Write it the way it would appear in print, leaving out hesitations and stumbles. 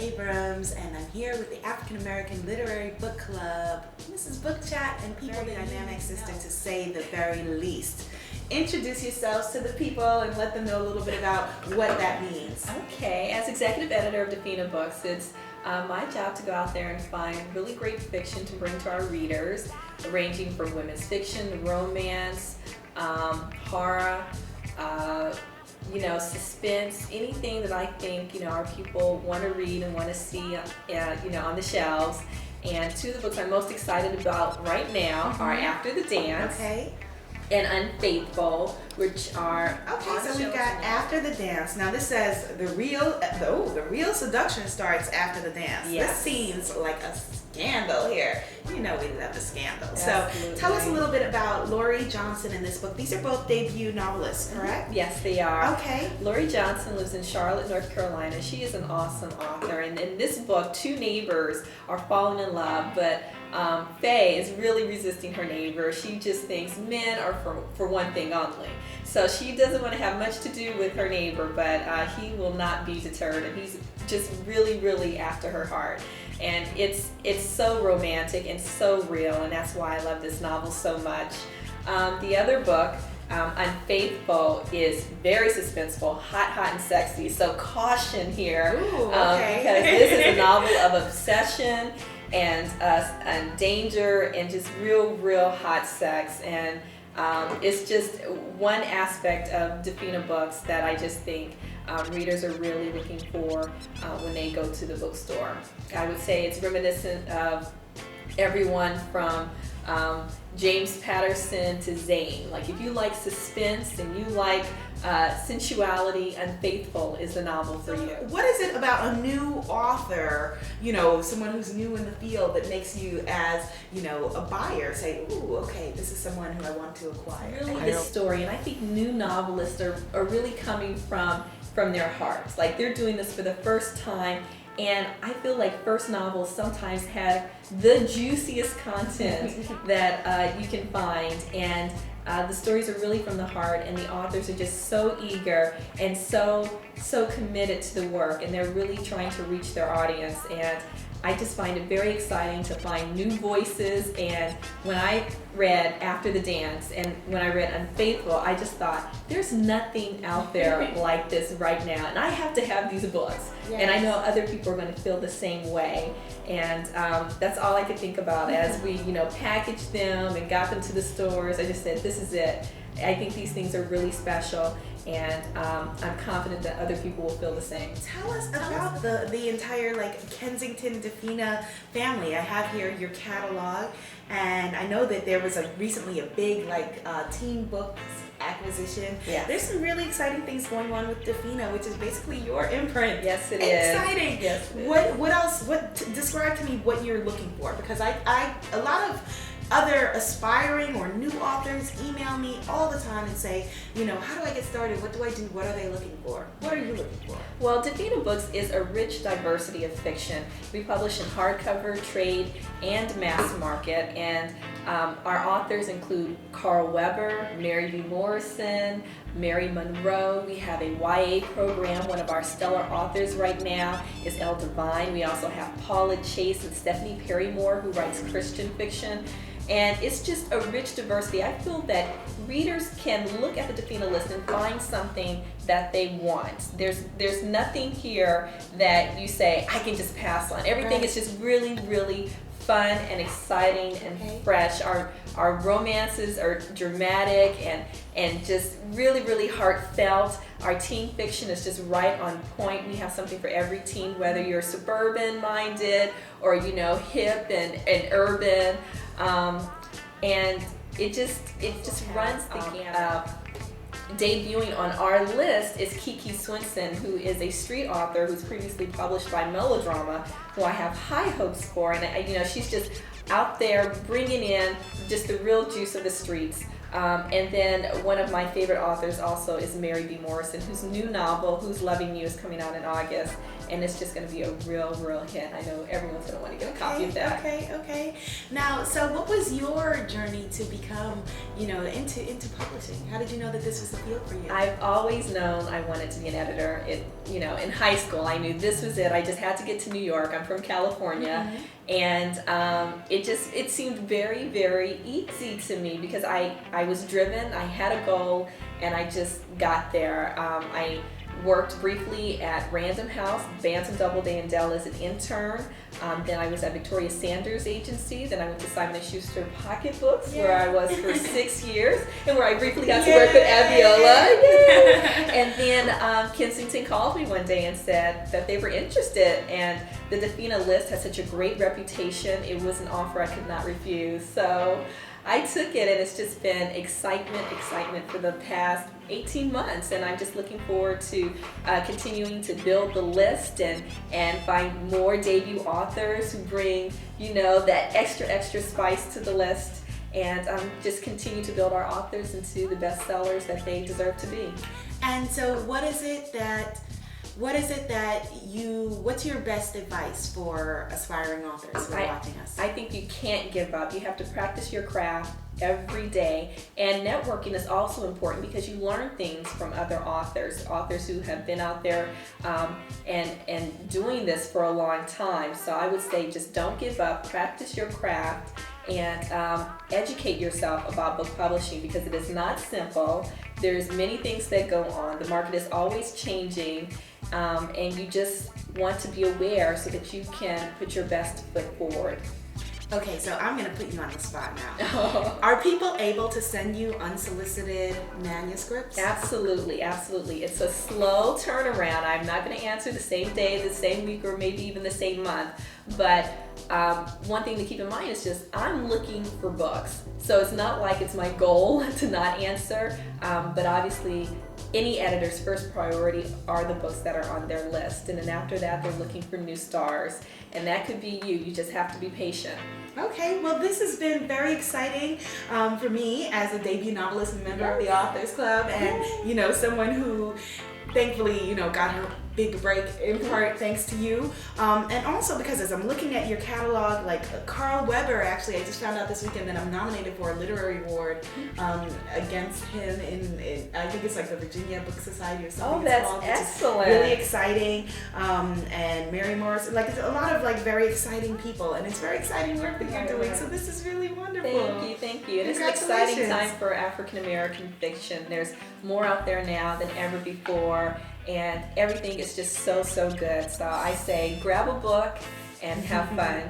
Abrams, and I'm here with the African American Literary Book Club. This is Book Chat and people dynamic system, to say the very least. Introduce yourselves to the people and let them know a little bit about what that means. Okay, as executive editor of Defina Books, it's my job to go out there and find really great fiction to bring to our readers, ranging from women's fiction, romance, horror, suspense, anything that I think, our people want to read and want to see, on the shelves. And two of the books I'm most excited about right now are After the Dance and Unfaithful, which are so we've got After the Dance. Now this says the real seduction starts after the dance. Yes. This seems like a scandal here. We love a scandal. Absolutely. So tell us a little bit about Lori Johnson in this book. These are both debut novelists, correct? Yes, they are. Okay. Lori Johnson lives in Charlotte, North Carolina. She is an awesome author. And in this book, two neighbors are falling in love, but Faye is really resisting her neighbor. She just thinks men are for one thing only. So she doesn't want to have much to do with her neighbor, but he will not be deterred, and he's just really, really after her heart. And it's so romantic and so real, and that's why I love this novel so much. The other book, Unfaithful, is very suspenseful, hot and sexy. So caution here, because this is a novel of obsession and danger and just real hot sex. And it's just one aspect of Defina Books that I just think readers are really looking for when they go to the bookstore. I would say it's reminiscent of everyone from James Patterson to Zane. Like, if you like suspense and you like sensuality, Unfaithful is the novel for you. What is it about a new author, someone who's new in the field, that makes you, as a buyer, say, ooh, okay, this is someone who I want to acquire? Really the story, and I think new novelists are really coming from their hearts. Like, they're doing this for the first time. And I feel like first novels sometimes have the juiciest content that you can find, and the stories are really from the heart, and the authors are just so eager and so committed to the work, and they're really trying to reach their audience. And I just find it very exciting to find new voices. And when I read After the Dance and when I read Unfaithful, I just thought, there's nothing out there like this right now, and I have to have these books. Yes. And I know other people are going to feel the same way. And that's all I could think about as we, packaged them and got them to the stores. I just said, this is it. I think these things are really special, and I'm confident that other people will feel the same. Tell us about the entire Kensington Defina family. I have here your catalog, and I know that there was recently a big teen books acquisition. Yes. There's some really exciting things going on with Defina, which is basically your imprint. Yes, it is. Exciting. Yes, it is. What else? Describe to me what you're looking for, because a lot of other aspiring or new authors email me all the time and say, how do I get started? What do I do? What are they looking for? What are you looking for? Well, Defina Books is a rich diversity of fiction. We publish in hardcover, trade, and mass market, and our authors include Carl Weber, Mary V. Morrison, Mary Monroe. We have a YA program. One of our stellar authors right now is Elle Devine. We also have Paula Chase and Stephanie Perrymore, who writes Christian fiction. And it's just a rich diversity. I feel that readers can look at the Defina list and find something that they want. There's nothing here that you say, I can just pass on. Everything is just really fun and exciting and fresh. Our romances are dramatic and just really heartfelt. Our teen fiction is just right on point. We have something for every teen, whether you're suburban minded or hip and urban. And it just runs the gamut. Debuting on our list is Kiki Swinson, who is a street author who's previously published by Melodrama, who I have high hopes for. And she's just out there bringing in just the real juice of the streets. And then one of my favorite authors also is Mary B. Morrison, whose new novel, Who's Loving You, is coming out in August. And it's just going to be a real hit. I know everyone's going to want to get a copy of that. Okay. Now, so what was your journey to become, into publishing? How did you know that this was the field for you? I've always known I wanted to be an editor. In high school, I knew this was it. I just had to get to New York. I'm from California. Mm-hmm. And it seemed very easy to me because I was driven, I had a goal, and I just got there. I worked briefly at Random House, Bantam Doubleday and Dell as an intern. Then I was at Victoria Sanders Agency. Then I went to Simon & Schuster Pocket Books, where I was for 6 years, and where I briefly got to work with Abiola. And then Kensington called me one day and said that they were interested, and the Defina list has such a great reputation. It was an offer I could not refuse. So I took it, and it's just been excitement for the past 18 months, and I'm just looking forward to continuing to build the list and find more debut authors who bring, that extra spice to the list, and just continue to build our authors into the bestsellers that they deserve to be. And so what's your best advice for aspiring authors who are watching us? I think you can't give up. You have to practice your craft every day. And networking is also important because you learn things from other authors who have been out there and doing this for a long time. So I would say just don't give up, practice your craft, and educate yourself about book publishing because it is not simple. There's many things that go on. The market is always changing. And you just want to be aware so that you can put your best foot forward. Okay, so I'm going to put you on the spot now. Are people able to send you unsolicited manuscripts? Absolutely. It's a slow turnaround. I'm not going to answer the same day, the same week, or maybe even the same month. But one thing to keep in mind is just I'm looking for books. So it's not like it's my goal to not answer, but obviously any editor's first priority are the books that are on their list. And then after that, they're looking for new stars. And that could be you. You just have to be patient. Okay, well, this has been very exciting for me as a debut novelist and member of the Authors Club, and someone who thankfully got her big break in part thanks to you, and also because as I'm looking at your catalog, like Carl Weber, actually I just found out this weekend that I'm nominated for a literary award against him in I think it's like the Virginia Book Society or something. Oh, that's excellent. Really exciting. And Mary Morrison, like it's a lot of like very exciting people, and it's very exciting work that you're doing. So this is really wonderful. Thank you. And it's an exciting time for African American fiction. There's more out there now than ever before, and everything is just so good. So I say grab a book and have fun.